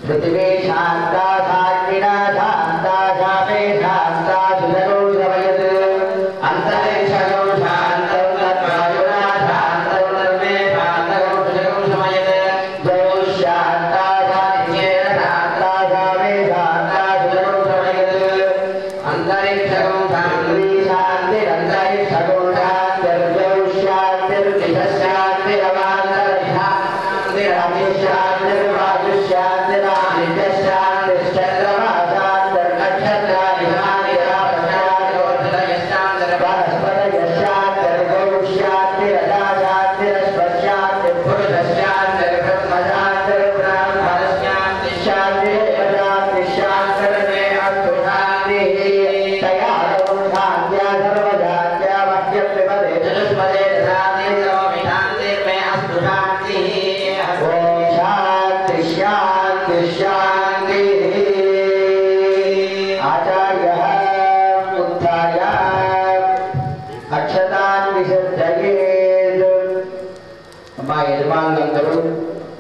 पृथ्वी शांता साक्षिणा शांता जामे शांता सुजनो समयत् अंतरिक्षयो शांतं तद्वायुना शांतं तन्मे शांतं सुजनो समयत् द्वयो शांता साक्षिणा शांता जामे शांता सुजनो समयत् अंतरिक्षयो शांति शांति अंतरिक्षयो शांति द्वयो शांति शांति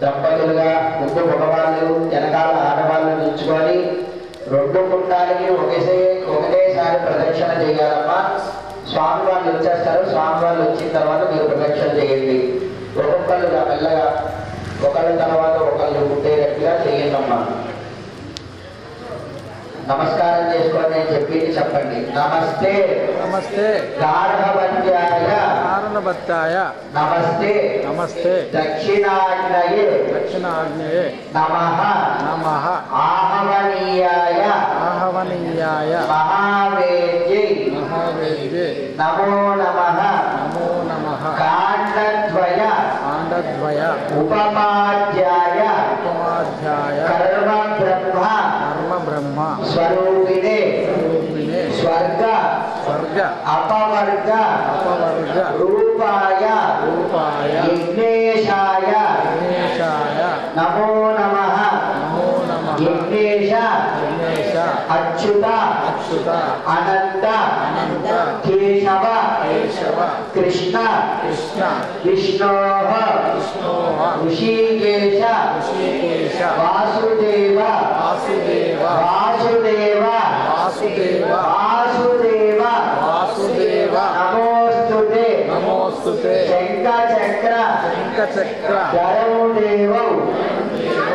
దంపతులుగా ముందు మగవాళ్ళు వెనకాల ఆడవాళ్ళు నిల్చుకొని రెండు కుండాలకి ఒకటేసారి ప్రదక్షిణ చేయాలమ్మా. స్వామి వాళ్ళు వచ్చేస్తారు. స్వామి వాళ్ళు వచ్చిన తర్వాత మీరు ప్రదక్షిణ చేయండి. ఒక్కొక్కరుగా మెల్లగా ఒకళ్ళ తర్వాత ఒకళ్ళు ఉండేటట్టుగా చేయండమ్మా. నమస్కారం చేసుకోండి అని చెప్పింది చెప్పండి. నమస్తే నమస్తే గార్హవత్యాయ కారణభత్తాయ నమస్తే నమస్తే దక్షిణాగ్నయే దక్షిణాగ్నేయే నమః నమః ఆహవనీయాయ ఆహవనీయాయ మహావేద్యై మహావేద్యే నమో నమః నమో నమః కాండద్వయ కాండద్వయ ఉపమాధ్యాయ ఉపమాధ్యాయ కర్మ బ్రహ్మ కర్మ బ్రహ్మ స్వరూపిణే స్వరూపిణే స్వర్గ స్వర్గ అపవర్గ అపవర్గ రూపాయ రూపాయ యజ్ఞేశాయ గణేశాయ నమో నమః నమో నమః యజ్ఞేశ గణేశ అచ్యుత అచ్యుత అనంత అనంత కేశవ కేశవ కృష్ణ కృష్ణ విష్ణోః విష్ణోః ఋషికేశ ఋషికేశ వాసుదేవ వాసుదేవ వాసుదేవ వాసుదేవ వాసుదేవ వాసుదేవ నమోస్తుతే నమోస్తుతే శంఖచక్ర శంఖచక్ర గరుడేవౌ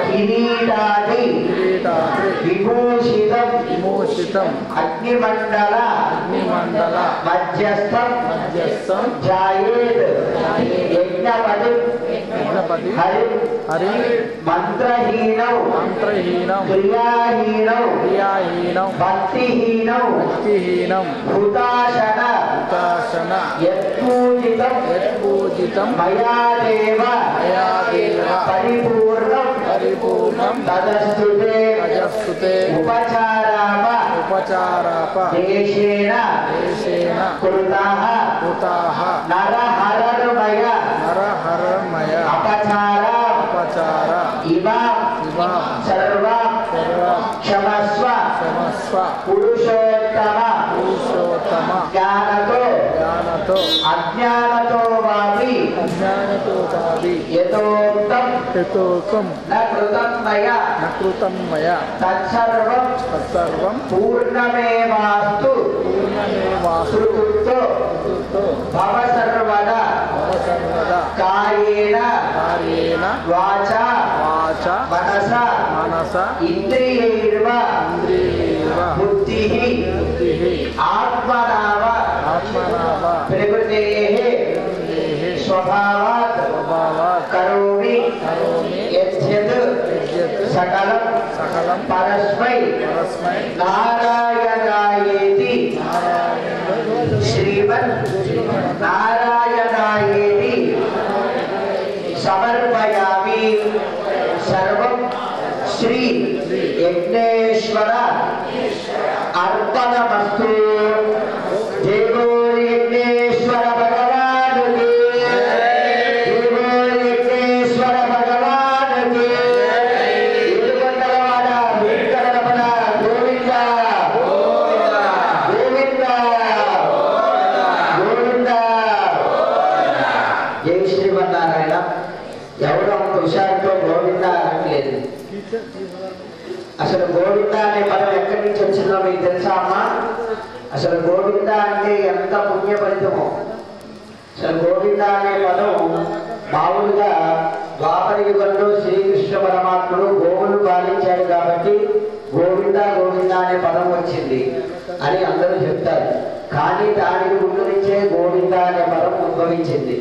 కిరీటాది కిరీటాద్రి విభూషితం విమోషితం అగ్నిమండల అగ్నిమండల మధ్యస్థం మధ్యస్థం జాయేత్ యజ్ఞపతి యజ్ఞపతి హరి హరి మంత్రహీనౌ మంత్రహీనం క్రియాహీనౌ క్రియాహీనం భక్తిహీనౌ భక్తిహీనం హుతాశన హుతాశన యత్పూజితం యత్పూజితం మయా దేవ మయా దేవ పరిపూర్ణం పరిపూర్ణం తదస్తుతే తదస్తుతే ఉపచారాప ఉపచారాప దేశేన దేశేన కృతః కృతాః నరహరమయ నరహరమయ అపచార ఉపచార ఇవ ఇవ సర్వ సర్వ క్షమస్వ క్షమస్వ పురుషోత్తమ పురుషోత్తమ జ్ఞానతో జ్ఞానతో అజ్ఞానతో వాపి అజ్ఞానతో కాది యతోక్తం యతోకం న కృతం మయా నకృతం మయా తత్సర్వం తత్సర్వం పూర్ణమేవాస్తు పూర్ణమేవాస్తు శృతుతో భవ సర్వదా సర్వదా కాయేన కార్యేణ వాచా వాచ మనస మనస ఇంద్రియైర్వ ఇంద్రియైవ బుద్ధిః బుద్ధిః ఆత్మనావ ఆత్మనావ ప్రకృతేః స్వభావాత్ స్వభావాత్ కరోమి కరోమి యద్యత్ యద్యత్ సకలం సకలం పరస్మై పరస్మై నారాయణాయేతి శ్రీమన్ నారాయణాయేతి సమర్పయామి. సర్వం శ్రీ యజ్ఞేశ్వర అర్పణమస్తు. దేవో యజ్ఞేశ్వర భగవానుకి, దేవో యజ్ఞేశ్వర భగవానుకి. ఏడుకొండలవాడ వెంకటరమణ గోవింద గోవింద గోవింద. జై శ్రీమన్నారాయణ. ఎవరో హుషారుతో గోవింద అనట్లేదు. అసలు గోవింద అనే పదం ఎక్కడి నుంచి వచ్చిందో మీకు తెలుసా అమ్మా? అసలు గోవింద అంటే ఎంత పుణ్యఫలితమో. అసలు గోవింద అనే పదం మామూలుగా ద్వాపర యుగంలో శ్రీకృష్ణ పరమాత్ముడు గోవులు పాలించాడు కాబట్టి గోవింద గోవింద అనే పదం వచ్చింది అని అందరూ చెప్తారు. కానీ దానికి ముందు నుంచే గోవింద అనే పదం ఉద్భవించింది.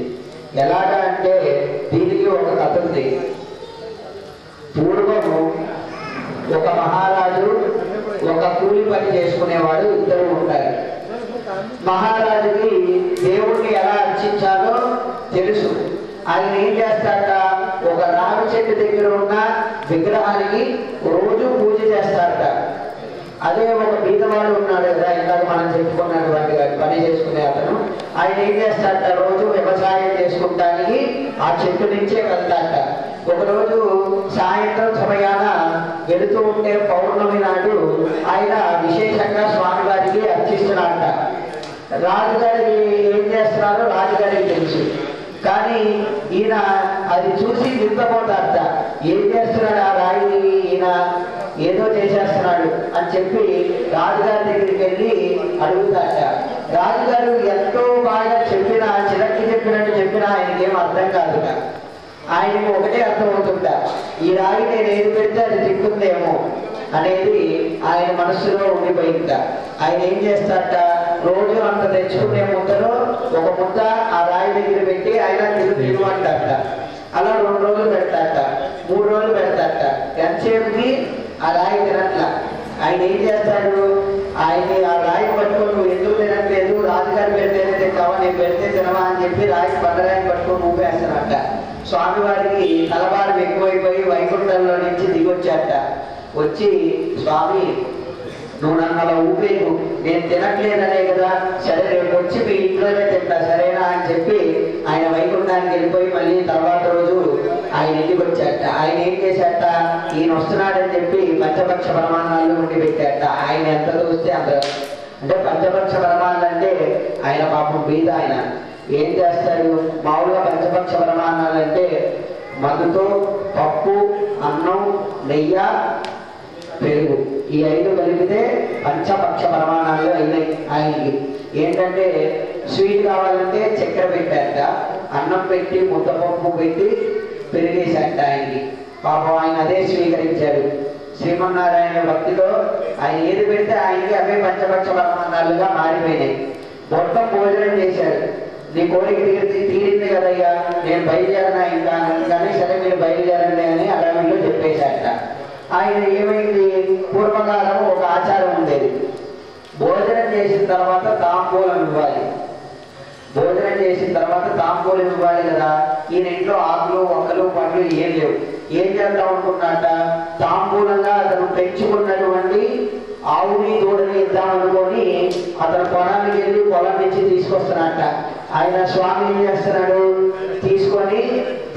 ఎలాగా అంటే దీనికి ఒక కథ ఉంది. పూర్వము ఒక మహారాజు ఒక కూలి పని చేసుకునేవాడు, ఇద్దరు ఉంటారు. మహారాజుకి దేవుణ్ణి ఎలా అర్చించాలో తెలుసు. ఆయన ఏం చేస్తాడట, ఒక రావి చెట్టు దగ్గర ఉన్న విగ్రహానికి రోజు పూజ చేస్తాడట. అదే ఒక బీదవాడు ఉన్నాడు కదా, ఇందాక మనం చెప్పుకున్నటువంటి పని చేసుకునే అతను, ఆయన ఏం చేస్తాడట, రోజు వ్యవసాయం చేసుకుంటానికి ఆ చెట్టు నుంచే వెళ్తాడట. ఒకరోజు సాయంత్రం సమయాన వెళుతూ ఉంటే పౌర్ణమి నాడు ఆయన విశేషంగా స్వామివారికి అర్చిస్తున్నాడట. రాజుగారికి ఏం చేస్తున్నారో రాజుగారికి తెలుసు. కానీ ఈయన అది చూసి నిద్రపోతాడట. ఏం చేస్తున్నాడు ఆ రాయిని, ఈయన ఏదో చేసేస్తున్నాడు అని చెప్పి రాజుగారి దగ్గరికి వెళ్ళి అడుగుతాడట. రాజుగారు ఎంతో బాగా చెప్పినా, చిరక్కి చెప్పినట్టు చెప్పినా ఆయనకేం అర్థం కాదుట. ఆయనకు ఒకటే అర్థం అవుతుంట, ఈ రాయి నేను ఏది పెడితే అది తింటుందేమో అనేది ఆయన మనస్సులో ఉండిపోయింట. ఆయన ఏం చేస్తాడట, రోజు అంత తెచ్చుకునే ముద్దలో ఒక ముద్ద ఆ రాయి దగ్గర పెట్టి ఆయన తినమంటాడట. అలా 2 రోజులు పెడతాడట, 3 రోజులు పెడతాడట. ఎంతసేపుకి ఆ రాయి తినట్లా. ఆయన ఏం చేస్తాడు, ఆయన్ని ఆ రాయి పట్టుకొని నువ్వు ఎందుకు తినట్లేదు, రాజుగారు పెడితేనే తింటావా, నేను పెడితే తినవా అని చెప్పి రాయి బండరాయిని పట్టుకొని ఊపేస్తానట. స్వామివారికి తలబారం ఎక్కువైపోయి వైకుంఠంలో నుంచి దిగొచ్చాట. వచ్చి స్వామి నువ్వు నన్ను అలా ఊపేకు, నేను తినట్లేదనే కదా, సరే రేపు వచ్చి మీ ఇంట్లోనే తింటా సరేనా అని చెప్పి ఆయన వైకుంఠానికి వెళ్ళిపోయి మళ్ళీ తర్వాత రోజు ఆయన ఇంటికి వచ్చాట. ఆయన ఏం చేశాట, ఈయన వస్తున్నాడని చెప్పి పంచపక్ష పరమాన్నాలు ఉండి పెట్టాట. ఆయన ఎంత చూస్తే అంత, అంటే పంచపక్ష పరమాన్లు అంటే ఆయన పాపం బీద. ఆయన ఏం చేస్తాడు, మామూలుగా పంచపక్ష పరమాన్నాలు అంటే మధుతో పప్పు, అన్నం, నెయ్యి, పెరుగు, ఈ 5 కలిపితే పంచపక్ష పరమాణాలు అయినాయి ఆయనకి. ఏంటంటే స్వీట్ కావాలంటే చక్కెర పెట్టాట, అన్నం పెట్టి ముద్దపప్పు పెట్టి పెరిగేశాట ఆయనకి. పాపం ఆయన అదే స్వీకరించాడు. శ్రీమన్నారాయణ భక్తిలో ఆయన ఏది పెడితే ఆయనకి అవే పంచపక్ష పరమాణాలుగా మారిపోయినాయి. మొత్తం భోజనం చేశాడు. నీ కోరిక తీరింది కదయ్యా, నేను బయలుదేరనా ఇంకా కానీ, సరే మీరు బయలుదేరండి అని అడవిలో చెప్పేశాట. ఆయన ఏమైంది, పూర్వకాలం ఒక ఆచారం ఉండేది, భోజనం చేసిన తర్వాత తాంబూలం ఇవ్వాలి. భోజనం చేసిన తర్వాత తాంబూలం ఇవ్వాలి కదా. ఈయన ఇంట్లో ఆకులు, ఒక్కలు, పండ్లు ఏం లేవు. ఏం చేద్దాం అనుకున్నట్ట, తాంబూలంగా అతను పెంచుకున్నటువంటి ఆవుని దూడని ఇద్దామనుకొని అతను పొలానికి వెళ్ళి పొలం నుంచి తీసుకొస్తున్నట్ట. ఆయన స్వామి ఏం చేస్తున్నాడు,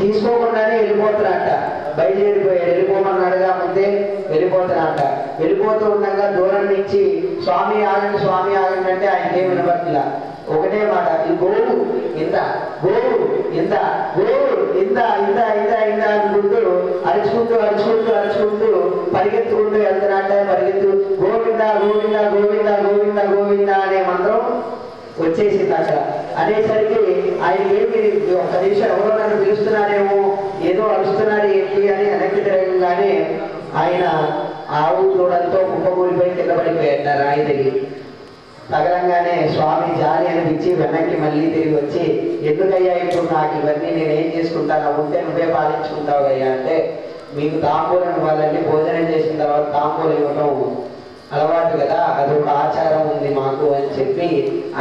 తీసుకోకుండానే వెళ్ళిపోతున్నట్ట. బయలుదేరిపోయాడు, వెళ్ళిపోమన్నాడుగా ముందే వెళ్ళిపోతున్నట్ట. వెళ్ళిపోతూ ఉండగా దూరం నుంచి స్వామి ఆగండి, స్వామి ఆగండి అంటే ఆయనకేం వినపట్లా. ఒకటే మాట, ఈ గోవు ఇంత, గోవు ఇంత, గోవు ఇంత ఇంత ఇంత ఇంత అనుకుంటూ అరుచుకుంటూ అరుచుకుంటూ అరుచుకుంటూ పరిగెత్తుకుంటూ వెళ్తున్నట్ట. పరిగెత్తు గోవింద గోవింద గోవింద గోవింద గోవింద అనే మంత్రం వచ్చేసింది అక్కడ. అనేసరికి ఆయన ఏమి, ఒక్క నిమిషం ఎవరో నన్ను పిలుస్తున్నారేమో, ఏదో అరుస్తున్నారు ఏంటి అని వెనక్కి తిరగగానే ఆయన ఆవు చూడంతో కుప్పకూలిపోయి కింద పడిపోయాడు రాయి దగ్గర. తగలంగానే స్వామి జాలి అనిపించి వెనక్కి మళ్ళీ తిరిగి వచ్చి, ఎందుకయ్యా ఇప్పుడు నాకు ఇవన్నీ నేనేం చేసుకుంటాను, ఉంటే నువ్వే పాలించుకుంటావు అయ్యా అంటే, మీకు తాంబూలం ఇవ్వాలండి, భోజనం చేసిన తర్వాత తాంబూలం ఇవ్వటం అలవాటు కదా, అదొక ఆచారం ఉంది మాకు అని చెప్పి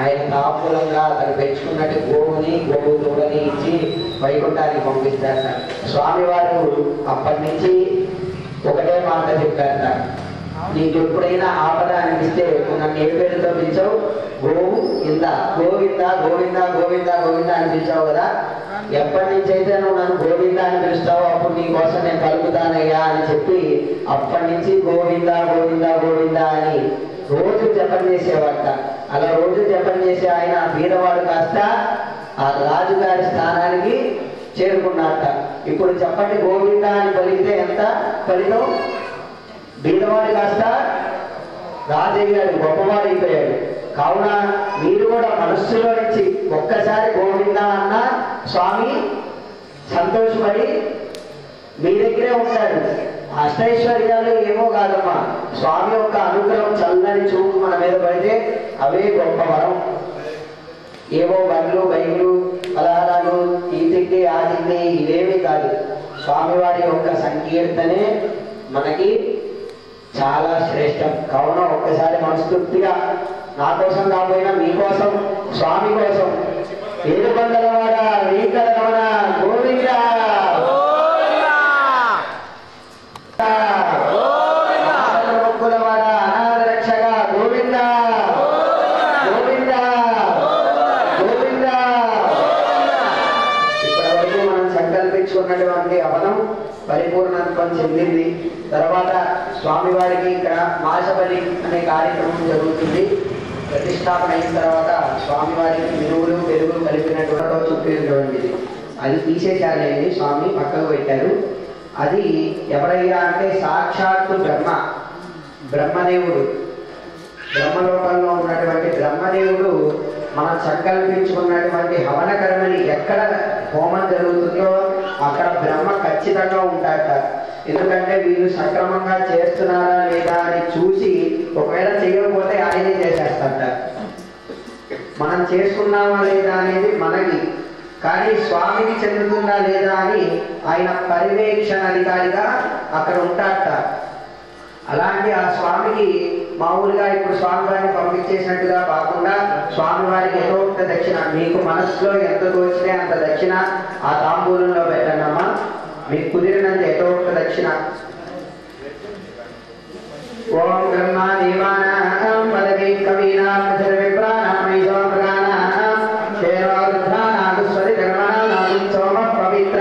ఆయన తాంబూలంగా అతను పెంచుకున్నట్టు గోవుని, గోవు దూడని ఇచ్చి వైకుంఠానికి పంపిస్తారట. స్వామివారు అప్పటి నుంచి ఒకటే మాట చెప్పారట, నీకు ఎప్పుడైనా ఆపద అనిపిస్తే నన్ను ఏ పేరుతో పిలిచావు, గోవు ఇంద, గోవింద గోవింద గోవింద గోవింద అని పిలిచావు కదా, ఎప్పటి నుంచి అయితే నువ్వు నన్ను గోవింద అని పిలుస్తావో అప్పుడు నీ కోసం నేను పలుకుతానయ్యా అని చెప్పి అప్పటి నుంచి గోవింద గోవింద గోవింద అని రోజు జపం చేసేవాట. అలా రోజు జపం చేసే ఆయన బీదవాడు కాస్త ఆ రాజుగారి స్థానానికి చేరుకున్నట్ట. ఇప్పుడు చెప్పండి, గోవింద అని పలికితే ఎంత ఫలితం? బీదవాడు కాస్త రాజయ్యాడు, గొప్పవాడు అయిపోయాడు. కావున మీరు కూడా మనస్సులో నుంచి ఒక్కసారి గోవింద అన్న స్వామి సంతోషపడి మీ దగ్గరే ఉంటాడు. అష్టైశ్వర్యాలు ఏమో కాదమ్మా, స్వామి యొక్క అనుగ్రహం చల్లని చూపు మన మీద పడితే అవే గొప్ప వరం. ఏవో బండ్లు బైకులు పలహారాలు ఈ తిండి ఆ తిండి ఇవేమీ కాదు. స్వామివారి యొక్క సంకీర్తనే మనకి చాలా శ్రేష్టం. కావున ఒక్కసారి మనస్ఫూర్తిగా నా కోసం కాకపోయినా మీకోసం, స్వామి కోసం ఏడుకొండలవాడ వెంకటరమణ గోవింద మొక్కులవాడ అనాథ రక్షక గోవింద గోవింద గోవింద. ఇప్పటివరకు మనం సంకల్పించుకున్నటువంటి అవనం పరిపూర్ణత్వం చెందింది. తర్వాత స్వామివారికి ఇక్కడ మాసబలి అనే కార్యక్రమం జరుగుతుంది. ప్రతిష్టాపన అయిన తర్వాత స్వామివారికి మినువులు పెరుగులు కలిపినటువంటి చుట్టూటువంటిది అది తీసేశారండి, స్వామి పక్కకు పెట్టారు. అది ఎవరయ్యా అంటే సాక్షాత్తు బ్రహ్మదేవుడు, బ్రహ్మలోకంలో ఉన్నటువంటి బ్రహ్మదేవుడు మనం సంకల్పించుకున్నటువంటి హవనకర్మని ఎక్కడ హోమం జరుగుతుందో అక్కడ బ్రహ్మ ఖచ్చితంగా ఉంటాడట. ఎందుకంటే వీళ్ళు సక్రమంగా చేస్తున్నారా లేదా అని చూసి ఒకవేళ చేయకపోతే ఆయనే చేసేస్తాడట. మనం చేసుకున్నామా లేదా అనేది మనకి, కానీ స్వామికి చెందుతుందా లేదా అని ఆయన పర్యవేక్షణ అధికారిగా అక్కడ ఉంటాడట. అలాంటి ఆ స్వామికి మామూలుగా ఇప్పుడు స్వామివారిని పంపించేసినట్టుగా కాకుండా స్వామివారికి ఏదో ఒక దక్షిణ, మీకు మనసులో ఎంత తోచితే అంత దక్షిణ ఆ తాంబూలంలో పెట్టండమ్మా. మీకు కుదిరినంత ఏదో ఒక దక్షిణ. ఓం బ్రహ్మ దేవానాం పదవీ కవీనాం విప్రాణాం మైసోమృగానాం శేరారుద్రానాం స్వరి ధర్మనాం సోమ పవిత్ర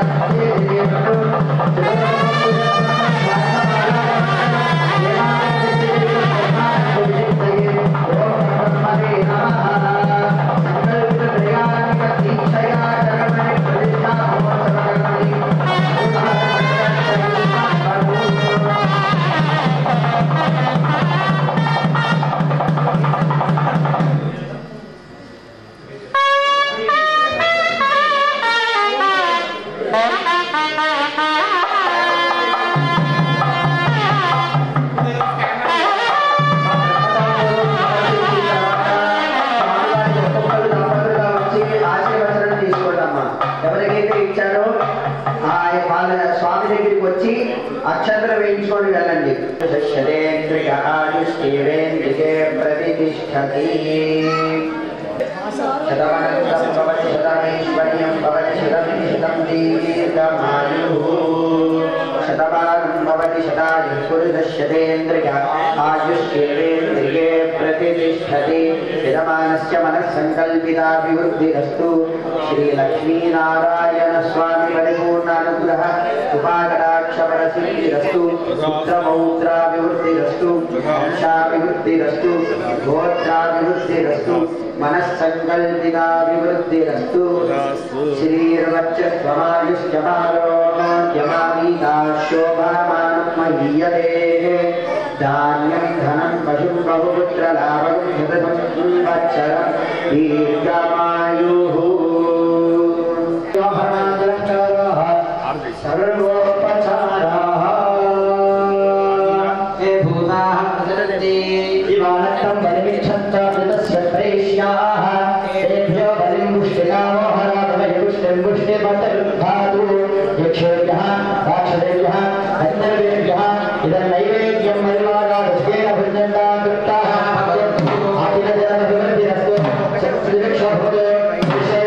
అక్షంతలు వేయించుకొని వెళ్ళండి. ప్రతిష్టతి శతమనంతం భవతి శతమైశ్వర్యం భవతి శతం దీర్ఘమాయుః శతమానం భవతి శతాయుః పురుషశతేంద్రియ ఆయుష్యేంద్రియే ప్రతిష్టతి. యజమానస్య మనః సంకల్పితాభివృద్ధిరస్తు. శ్రీలక్ష్మీనారాయణ స్వామి పరిపూర్ణ అనుగ్రహ కృపాకటాక్షపరసిద్ధిరస్తు. పుత్రపౌత్రాభివృద్ధిరస్తు. వంశాభివృద్ధిరస్తు. గోత్రాభివృద్ధిరస్తు. మనస్సంకల్పితాభివృద్ధిరస్తు. శ్రీర్వచ్చమాయుష్యమారోగ్యమావీతాశోభామానం మహీయతే. ధాన్యం ధనం పశుం బహుపుత్రలాభం శతసంవత్సరం దీర్ఘమాయుః. సర్వోపచారాః ఏ భూతాః ప్రచరంతి ఇవానక్తం బలిమిచ్చంత తస్య ప్రేష్యాః తేభ్యో బలిం పుష్టికామో హరాతమయ పుష్టిం పుష్టిపతరుద్ధాతు యక్షేభ్యః రాక్షసేభ్యః గంధర్వేభ్యః ఇదం నైవేద్యం మరివారాదస్యేన భుజంతా కృత్తాః అఖిల జనమభివృద్ధిరస్తు శక్తిరక్షభూతే విశేష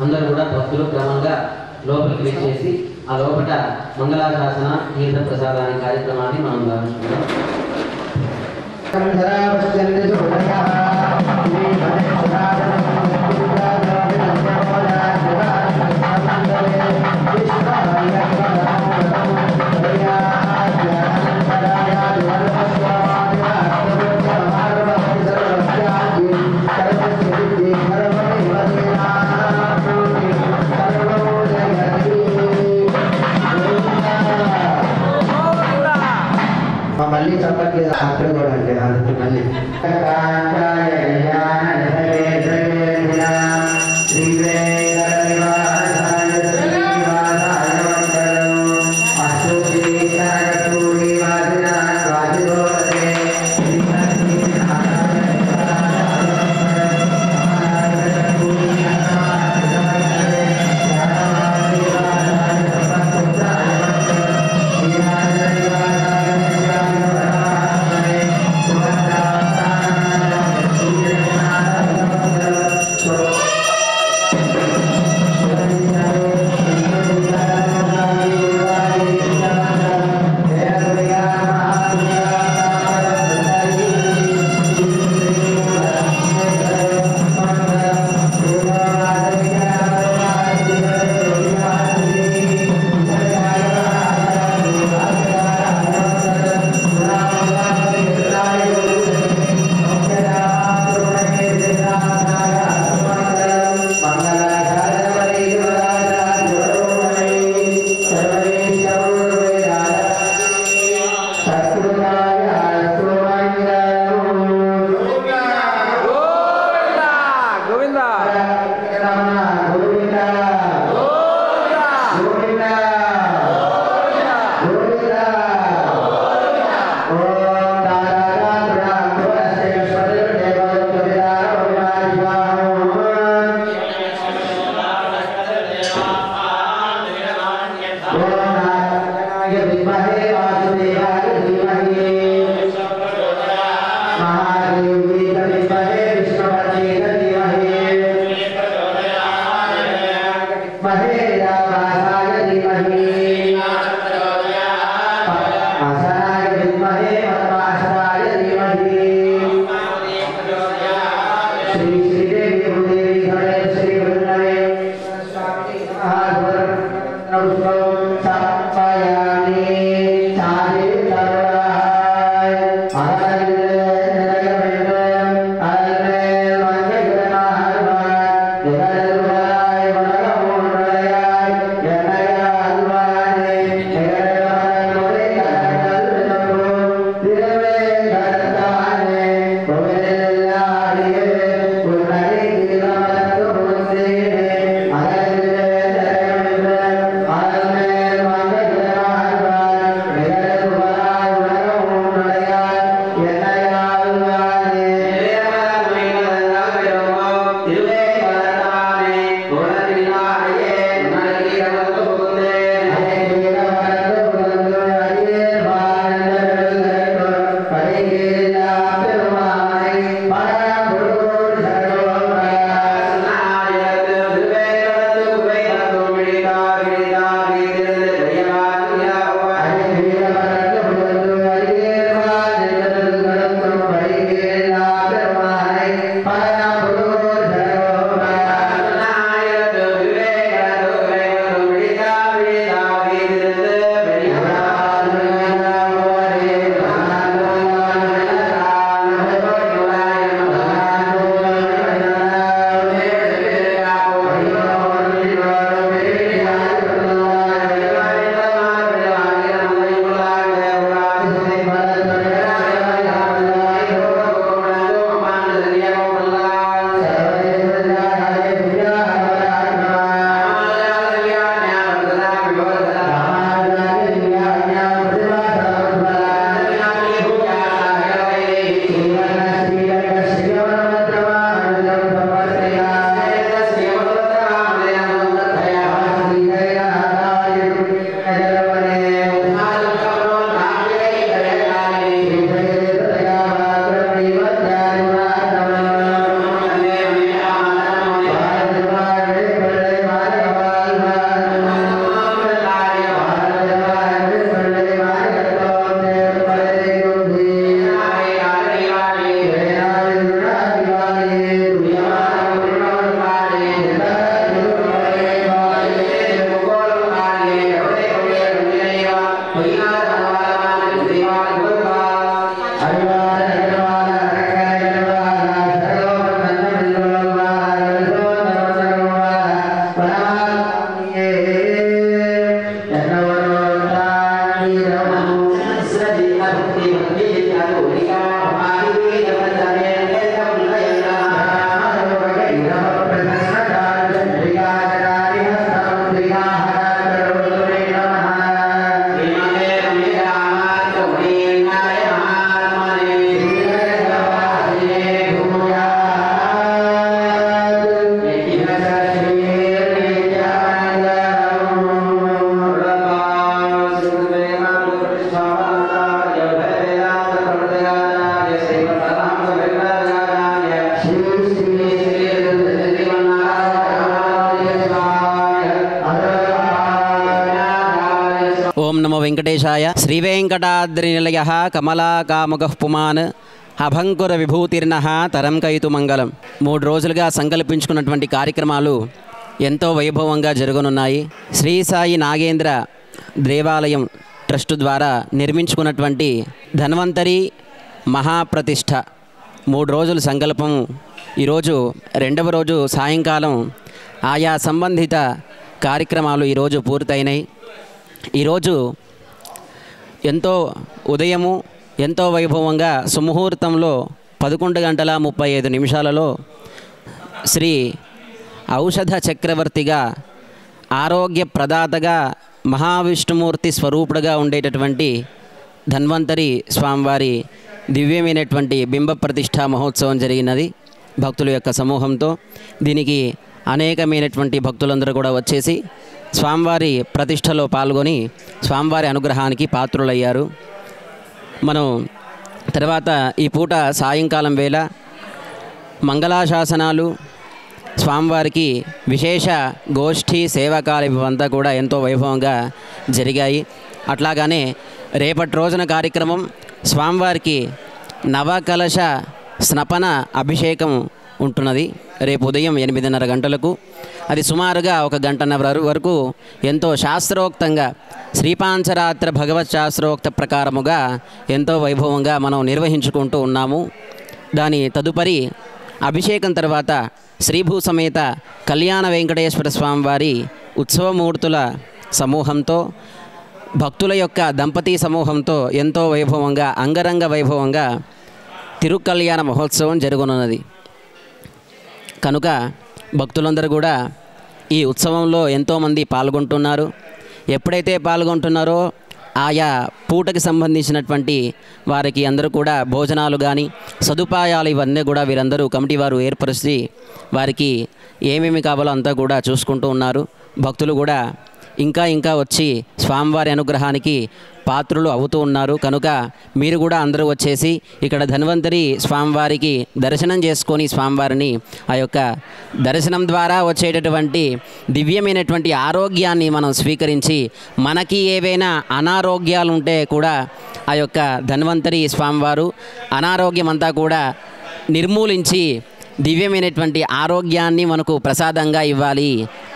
అందరూ కూడా భక్తులు క్రమంగా లోపలికి వచ్చేసి ఆ లోపల మంగళాశాసన తీర్థ ప్రసాదాన్ని కార్యక్రమాన్ని మనం గావించుకుందాం. మళ్ళీ చప్పట్లు అక్కడ కూడా అంటే అందుకు మళ్ళీ Amen. వెంకటేశాయ. శ్రీవేంకటాద్రినిలయ కమలాకాముకః పుమాన్ అభంకుర విభూతిర్నః తరం కైతు మంగళం. 3 రోజులుగా సంకల్పించుకున్నటువంటి కార్యక్రమాలు ఎంతో వైభవంగా జరగనున్నాయి. శ్రీ సాయి నాగేంద్ర దేవాలయం ట్రస్ట్ ద్వారా నిర్మించుకున్నటువంటి ధన్వంతరి మహాప్రతిష్ఠ 3 రోజుల సంకల్పం. ఈరోజు 2వ రోజు సాయంకాలం ఆయా సంబంధిత కార్యక్రమాలు ఈరోజు పూర్తయినాయి. ఈరోజు ఎంతో ఉదయము ఎంతో వైభవంగా సుముహూర్తంలో 11:35 శ్రీ ఔషధ చక్రవర్తిగా ఆరోగ్య ప్రదాతగా మహావిష్ణుమూర్తి స్వరూపుడుగా ఉండేటటువంటి ధన్వంతరి స్వామివారి దివ్యమైనటువంటి బింబ ప్రతిష్ఠా మహోత్సవం జరిగినది భక్తుల యొక్క సమూహంతో. దీనికి అనేకమైనటువంటి భక్తులందరూ కూడా వచ్చేసి స్వామివారి ప్రతిష్టలో పాల్గొని స్వామివారి అనుగ్రహానికి పాత్రులయ్యారు. మనం తర్వాత ఈ పూట సాయంకాలం వేళ మంగళాశాసనాలు, స్వామివారికి విశేష గోష్ఠి సేవకాలు ఇవంతా కూడా ఎంతో వైభవంగా జరిగాయి. అట్లాగానే రేపటి రోజున కార్యక్రమం స్వామివారికి నవకలశ స్నపన అభిషేకం ఉంటున్నది. రేపు ఉదయం 8:30 గంటలకు. అది సుమారుగా 1 గంటన్నర వరకు ఎంతో శాస్త్రోక్తంగా శ్రీపాంచరాత్ర భగవత్ శాస్త్రోక్త ప్రకారముగా ఎంతో వైభవంగా మనం నిర్వహించుకుంటూ ఉన్నాము. దాని తదుపరి అభిషేకం తర్వాత శ్రీభూ సమేత కళ్యాణ వెంకటేశ్వర స్వామివారి ఉత్సవమూర్తుల సమూహంతో భక్తుల యొక్క దంపతి సమూహంతో ఎంతో వైభవంగా అంగరంగ వైభవంగా తిరుకల్యాణ మహోత్సవం జరగనున్నది. కనుక భక్తులందరూ కూడా ఈ ఉత్సవంలో ఎంతోమంది పాల్గొంటున్నారు. ఎప్పుడైతే పాల్గొంటున్నారో ఆయా పూటకి సంబంధించినటువంటి వారికి అందరూ కూడా భోజనాలు కానీ సదుపాయాలు ఇవన్నీ కూడా వీరందరూ కమిటీ వారు ఏర్పరిచి వారికి ఏమేమి కావాలో అంతా కూడా చూసుకుంటూ ఉన్నారు. భక్తులు కూడా ఇంకా వచ్చి స్వామివారి అనుగ్రహానికి పాత్రులు అవుతూ ఉన్నారు. కనుక మీరు కూడా అందరూ వచ్చేసి ఇక్కడ ధన్వంతరి స్వామివారికి దర్శనం చేసుకొని స్వామివారిని ఆ యొక్క దర్శనం ద్వారా వచ్చేటటువంటి దివ్యమైనటువంటి ఆరోగ్యాన్ని మనం స్వీకరించి మనకి ఏవైనా అనారోగ్యాలు ఉంటే కూడా ఆ యొక్క ధన్వంతరి స్వామివారు అనారోగ్యం అంతా కూడా నిర్మూలించి దివ్యమైనటువంటి ఆరోగ్యాన్ని మనకు ప్రసాదంగా ఇవ్వాలి.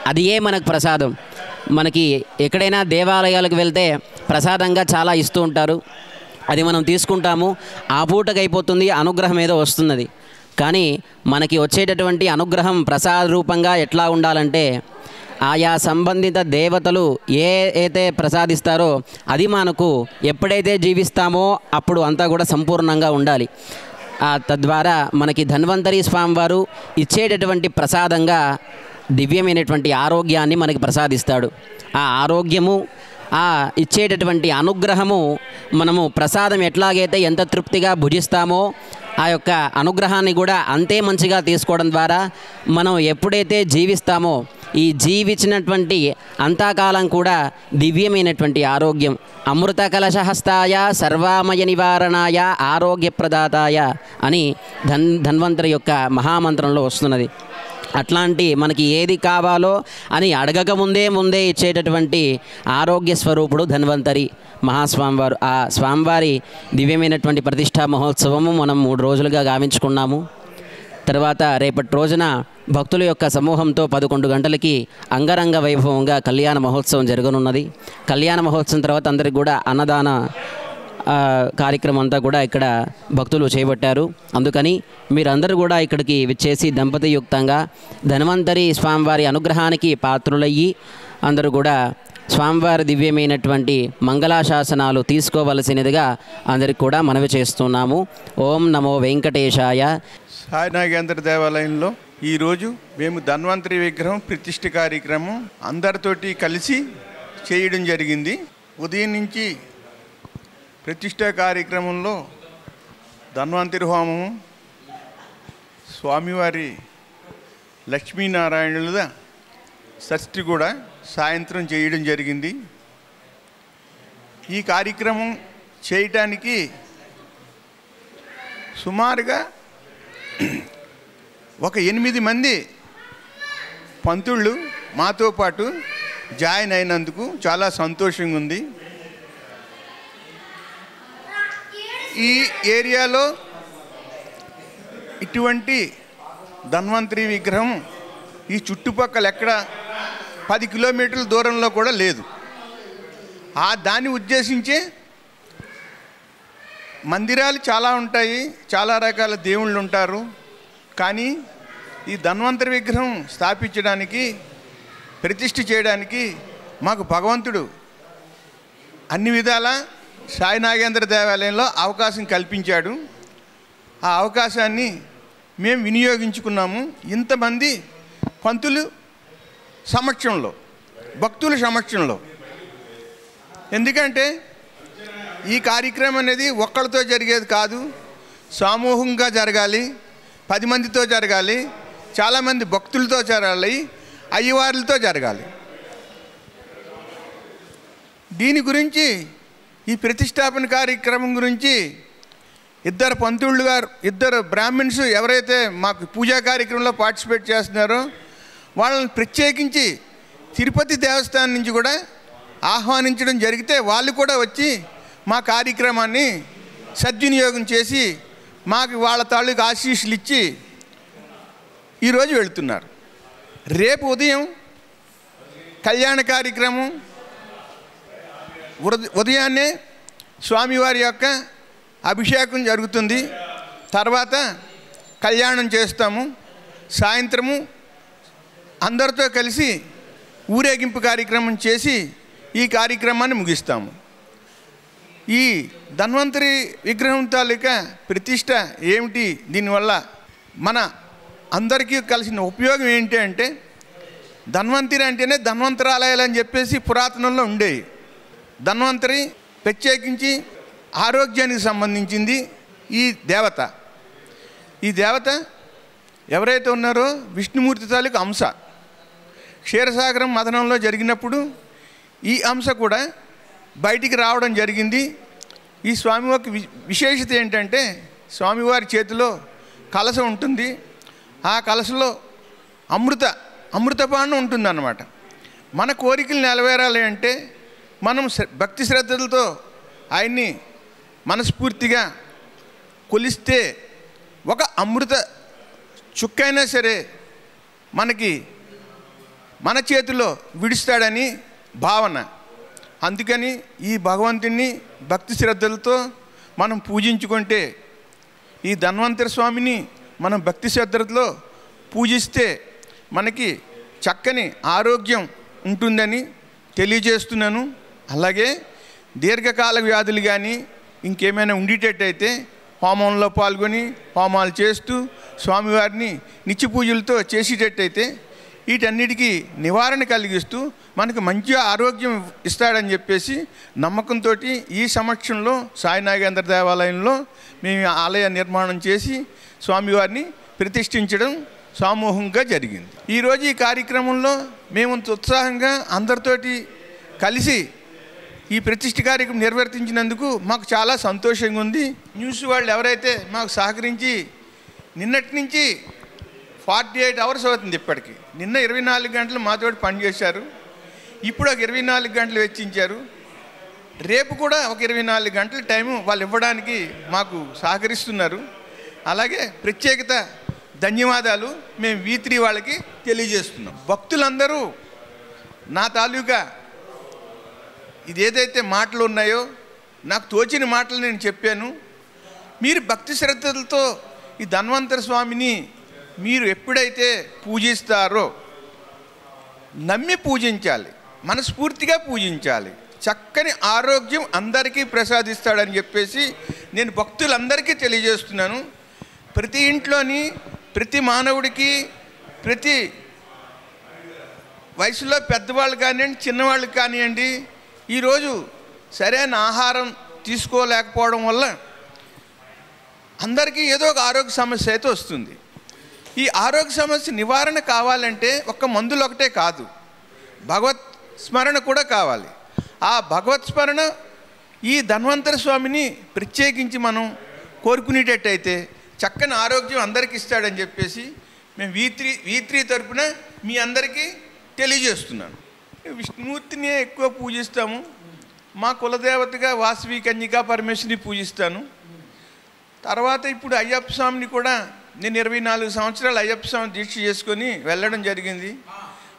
అది మనకు ప్రసాదం. మనకి ఎక్కడైనా దేవాలయాలకు వెళ్తే ప్రసాదంగా చాలా ఇస్తూ ఉంటారు. అది మనం తీసుకుంటాము, ఆ పూటకి అయిపోతుంది, అనుగ్రహం ఏదో వస్తున్నది. కానీ మనకి వచ్చేటటువంటి అనుగ్రహం ప్రసాద రూపంగా ఎట్లా ఉండాలంటే ఆయా సంబంధిత దేవతలు అయితే ప్రసాదిస్తారో అది మనకు ఎప్పుడైతే జీవిస్తామో అప్పుడు అంతా కూడా సంపూర్ణంగా ఉండాలి. తద్వారా మనకి ధన్వంతరి స్వామివారు ఇచ్చేటటువంటి ప్రసాదంగా దివ్యమైనటువంటి ఆరోగ్యాన్ని మనకి ప్రసాదిస్తాడు. ఆ ఆరోగ్యము, ఆ ఇచ్చేటటువంటి అనుగ్రహము మనము ప్రసాదం ఎట్లాగైతే ఎంత తృప్తిగా భుజిస్తామో ఆ యొక్క అనుగ్రహాన్ని కూడా అంతే మంచిగా తీసుకోవడం ద్వారా మనం ఎప్పుడైతే జీవిస్తామో ఈ జీవించినటువంటి అంతకాలం కూడా దివ్యమైనటువంటి ఆరోగ్యం అమృత కలశహస్తాయ సర్వామయ నివారణాయ ఆరోగ్యప్రదాతాయ అని ధన్వంతరి యొక్క మహామంత్రంలో వస్తున్నది. అట్లాంటి మనకి ఏది కావాలో అని అడగక ముందే ఇచ్చేటటువంటి ఆరోగ్య స్వరూపుడు ధన్వంతరి మహాస్వామివారు. ఆ స్వామివారి దివ్యమైనటువంటి ప్రతిష్టా మహోత్సవము మనం 3 రోజులుగా గావించుకున్నాము. తర్వాత రేపటి రోజున భక్తుల యొక్క సమూహంతో 11 గంటలకి అంగరంగ వైభవంగా కళ్యాణ మహోత్సవం జరగనున్నది. కళ్యాణ మహోత్సవం తర్వాత అందరికి కూడా అన్నదాన కార్యక్రమం అంతా కూడా ఇక్కడ భక్తులు చేపట్టారు. అందుకని మీరందరూ కూడా ఇక్కడికి విచ్చేసి దంపతియుక్తంగా ధన్వంతరి స్వామివారి అనుగ్రహానికి పాత్రులయ్యి అందరూ కూడా స్వామివారి దివ్యమైనటువంటి మంగళాశాసనాలు తీసుకోవలసినదిగా అందరికి కూడా మనవి చేస్తున్నాము. ఓం నమో వెంకటేశాయ. సాయి నాగేంద్ర దేవాలయంలో ఈరోజు మేము ధన్వంతరి విగ్రహం ప్రతిష్ఠ కార్యక్రమం అందరితోటి కలిసి చేయడం జరిగింది. ఉదయం నుంచి ప్రతిష్ఠా కార్యక్రమంలో ధన్వంతరి హోమము, స్వామివారి లక్ష్మీనారాయణుల షష్ఠి కూడా సాయంత్రం చేయడం జరిగింది. ఈ కార్యక్రమం చేయటానికి సుమారుగా ఒక 8 మంది పంతుళ్ళు మాతో పాటు జాయిన్ అయినందుకు చాలా సంతోషంగా ఉంది. ఈ ఏరియాలో ఇటువంటి ధన్వంతరి విగ్రహం ఈ చుట్టుపక్కల ఎక్కడ 10 కిలోమీటర్ల దూరంలో కూడా లేదు. దాన్ని ఉద్దేశించే మందిరాలు చాలా ఉంటాయి, చాలా రకాల దేవుళ్ళు ఉంటారు. కానీ ఈ ధన్వంతరి విగ్రహం స్థాపించడానికి, ప్రతిష్ఠ చేయడానికి మాకు భగవంతుడు అన్ని విధాల సాయి నాగేంద్ర దేవాలయంలో అవకాశం కల్పించాడు. ఆ అవకాశాన్ని మేము వినియోగించుకున్నాము. ఇంతమంది పంతులు సమక్షంలో, భక్తుల సమక్షంలో. ఎందుకంటే ఈ కార్యక్రమం అనేది ఒక్కళ్ళతో జరిగేది కాదు, సమూహంగా జరగాలి, 10 మందితో జరగాలి, చాలామంది భక్తులతో జరగాలి, అయ్యవార్లతో జరగాలి. దీని గురించి, ఈ ప్రతిష్టాపన కార్యక్రమం గురించి ఇద్దరు పంతుళ్ళు గారు, ఇద్దరు బ్రాహ్మణ్స్ ఎవరైతే మాకు పూజా కార్యక్రమంలో పార్టిసిపేట్ చేస్తున్నారో వాళ్ళని ప్రత్యేకించి తిరుపతి దేవస్థానం నుంచి కూడా ఆహ్వానించడం జరిగితే వాళ్ళు కూడా వచ్చి మా కార్యక్రమాన్ని సద్వినియోగం చేసి మాకు వాళ్ళ తాలూకు ఆశీస్సులు ఇచ్చి ఈరోజు వెళుతున్నారు. రేపు ఉదయం కళ్యాణ కార్యక్రమం, ఉదయాన్నే స్వామివారి యొక్క అభిషేకం జరుగుతుంది. తర్వాత కళ్యాణం చేస్తాము. సాయంత్రము అందరితో కలిసి ఊరేగింపు కార్యక్రమం చేసి ఈ కార్యక్రమాన్ని ముగిస్తాము. ఈ ధన్వంతరి విగ్రహం తాలూకా ప్రతిష్ట ఏమిటి, దీనివల్ల మన అందరికీ కలిసిన ఉపయోగం ఏంటి అంటే, ధన్వంతరి అంటేనే ధన్వంతరాలయాలు అని చెప్పేసి పురాతనంలో ఉండేవి. ధన్వంతరి ప్రత్యేకించి ఆరోగ్యానికి సంబంధించింది. ఈ దేవత ఎవరైతే ఉన్నారో విష్ణుమూర్తి తాలూకు అంశ. క్షీరసాగరం మథనంలో జరిగినప్పుడు ఈ అంశ కూడా బయటికి రావడం జరిగింది. ఈ స్వామి యొక్క విశేషత ఏంటంటే, స్వామివారి చేతిలో కలశం ఉంటుంది. ఆ కలశంలో అమృతపానం ఉంటుందన్నమాట. మన కోరికలు నెరవేరాలి అంటే మనం భక్తి శ్రద్ధలతో ఆయన్ని మనస్ఫూర్తిగా కొలిస్తే ఒక అమృత చుక్కైనా సరే మన చేతిలో విడుస్తాడని భావన. అందుకని ఈ భగవంతుని భక్తి శ్రద్ధలతో మనం పూజించుకుంటే, ఈ ధన్వంతరి స్వామిని మనం భక్తి శ్రద్ధలతో పూజిస్తే మనకి చక్కని ఆరోగ్యం ఉంటుందని తెలియజేస్తున్నాను. అలాగే దీర్ఘకాల వ్యాధులు కానీ ఇంకేమైనా ఉండేటట్టయితే హోమంలో పాల్గొని హోమాలు చేస్తూ స్వామివారిని నిత్య పూజలతో చేసేటట్టయితే వీటన్నిటికీ నివారణ కలిగిస్తూ మనకు మంచి ఆరోగ్యం ఇస్తాడని చెప్పేసి నమ్మకంతో ఈ సమక్షంలో సాయి నాగేంద్ర దేవాలయంలో మేము ఆలయ నిర్మాణం చేసి స్వామివారిని ప్రతిష్ఠించడం సమూహంగా జరిగింది. ఈరోజు ఈ కార్యక్రమంలో మేము ఉత్సాహంగా అందరితోటి కలిసి ఈ ప్రతిష్ఠ కార్యక్రమం నిర్వర్తించినందుకు మాకు చాలా సంతోషంగా ఉంది. న్యూస్ వాళ్ళు ఎవరైతే మాకు సహకరించి నిన్నటి నుంచి 48 అవర్స్ అవుతుంది ఇప్పటికి. నిన్న 24 గంటలు మాతో పనిచేశారు. ఇప్పుడు ఒక 24 గంటలు వెచ్చించారు. రేపు కూడా ఒక 24 గంటల టైము వాళ్ళు ఇవ్వడానికి మాకు సహకరిస్తున్నారు. అలాగే ప్రత్యేకత ధన్యవాదాలు మేము V3 వాళ్ళకి తెలియజేస్తున్నాం. భక్తులందరూ నా తాలూకా ఇదేదైతే మాటలు ఉన్నాయో నాకు తోచిన మాటలు నేను చెప్పాను. మీరు భక్తి శ్రద్ధలతో ఈ ధన్వంతరి స్వామిని మీరు ఎప్పుడైతే పూజిస్తారో నమ్మి పూజించాలి, మనస్ఫూర్తిగా పూజించాలి. చక్కని ఆరోగ్యం అందరికీ ప్రసాదిస్తాడని చెప్పేసి నేను భక్తులందరికీ తెలియజేస్తున్నాను. ప్రతి ఇంట్లోని ప్రతి మానవుడికి, ప్రతి వయసులో పెద్దవాళ్ళు కానివ్వండి, చిన్నవాళ్ళు కానివ్వండి, ఈరోజు సరైన ఆహారం తీసుకోలేకపోవడం వల్ల అందరికీ ఏదో ఒక ఆరోగ్య సమస్య అయితే వస్తుంది. ఈ ఆరోగ్య సమస్య నివారణ కావాలంటే ఒక్క మందులు ఒకటే కాదు, భగవత్ స్మరణ కూడా కావాలి. ఆ భగవత్ స్మరణ ఈ ధన్వంతరి స్వామిని ప్రత్యేకించి మనం కోరుకునేటట్టయితే చక్కని ఆరోగ్యం అందరికీ ఇస్తాడని చెప్పేసి మేము V3 తరపున మీ అందరికీ తెలియజేస్తున్నాను. విష్ణుమూర్తిని ఎక్కువ పూజిస్తాము. మా కులదేవతగా వాసవి కన్యకా పరమేశ్వరిని పూజిస్తాను. తర్వాత ఇప్పుడు అయ్యప్ప స్వామిని కూడా నేను 24 సంవత్సరాలు అయ్యప్ప స్వామి దీక్ష చేసుకొని వెళ్ళడం జరిగింది.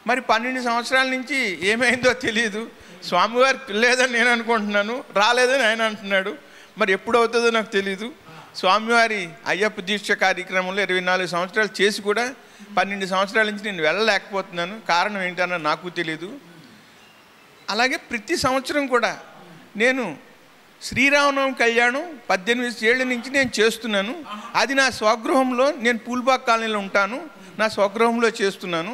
మరి 12 సంవత్సరాల నుంచి ఏమైందో తెలియదు. స్వామివారి పిల్లేదని నేను అనుకుంటున్నాను, రాలేదని ఆయన అంటున్నాడు. మరి ఎప్పుడు అవుతుందో నాకు తెలీదు. స్వామివారి అయ్యప్ప దీక్ష కార్యక్రమంలో 24 సంవత్సరాలు చేసి కూడా 12 సంవత్సరాల నుంచి నేను వెళ్ళలేకపోతున్నాను. కారణం ఏంటన్నా నాకు తెలీదు. అలాగే ప్రతి సంవత్సరం కూడా నేను శ్రీరామనవమి కళ్యాణం 18 ఏళ్ళ నుంచి నేను చేస్తున్నాను. అది నా స్వగృహంలో, నేను పూల్బాగ్ కాలనీలో ఉంటాను, నా స్వగృహంలో చేస్తున్నాను.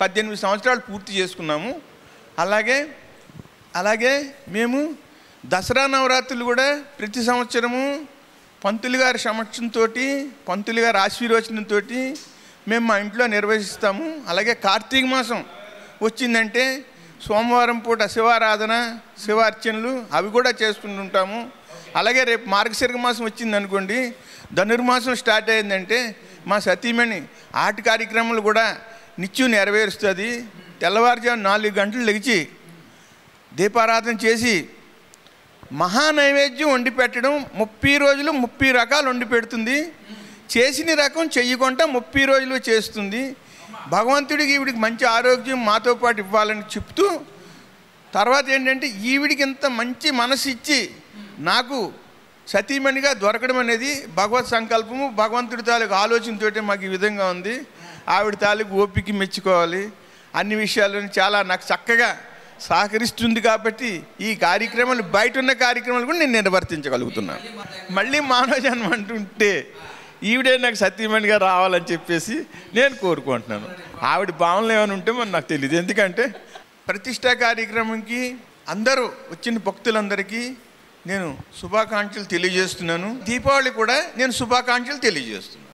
18 సంవత్సరాలు పూర్తి చేసుకున్నాము. అలాగే మేము దసరా నవరాత్రులు కూడా ప్రతి సంవత్సరము పంతులు గారి సమక్షంతో, పంతులు గారి ఆశీర్వచనంతో మేము మా ఇంట్లో నిర్వహిస్తాము. అలాగే కార్తీక మాసం వచ్చిందంటే సోమవారం పూట శివారాధన, శివార్చనలు అవి కూడా చేసుకుంటుంటాము. అలాగే రేపు మార్గశిర మాసం వచ్చిందనుకోండి, ధనుర్మాసం స్టార్ట్ అయిందంటే మా సతీమణి ఆట కార్యక్రమాలు కూడా నిత్యం నెరవేరుస్తుంది. తెల్లవారుజాము 4 గంటలు లెగిచి దీపారాధన చేసి మహానైవేద్యం వండి పెట్టడం. 30 రోజులు 30 రకాలు వండి పెడుతుంది. చేసిన రకం చెయ్యకుండా 30 రోజులు చేస్తుంది. భగవంతుడికి ఈవిడికి మంచి ఆరోగ్యం మాతో పాటు ఇవ్వాలని చెప్తూ, తర్వాత ఏంటంటే ఈవిడికి ఇంత మంచి మనసు ఇచ్చి నాకు సతీమణిగా దొరకడం అనేది భగవత్ సంకల్పము, భగవంతుడి తాలూకు ఆలోచనతోటే మాకు ఈ విధంగా ఉంది. ఆవిడ తాలూకు ఓపిక మెచ్చుకోవాలి. అన్ని విషయాలను చాలా నాకు చక్కగా సహకరిస్తుంది. కాబట్టి ఈ కార్యక్రమాలు, బయట ఉన్న కార్యక్రమాలు కూడా నేను నిర్వర్తించగలుగుతున్నాను. మళ్ళీ మానవ జన్మ అంటుంటే ఈవిడే నాకు సతీమణిగా రావాలని చెప్పేసి నేను కోరుకుంటున్నాను. ఆవిడ భావనలు ఏమైనా ఉంటే మరి నాకు తెలియదు. ఎందుకంటే ప్రతిష్టా కార్యక్రమంకి అందరూ వచ్చిన భక్తులందరికీ నేను శుభాకాంక్షలు తెలియజేస్తున్నాను. దీపావళి కూడా నేను శుభాకాంక్షలు తెలియజేస్తున్నాను.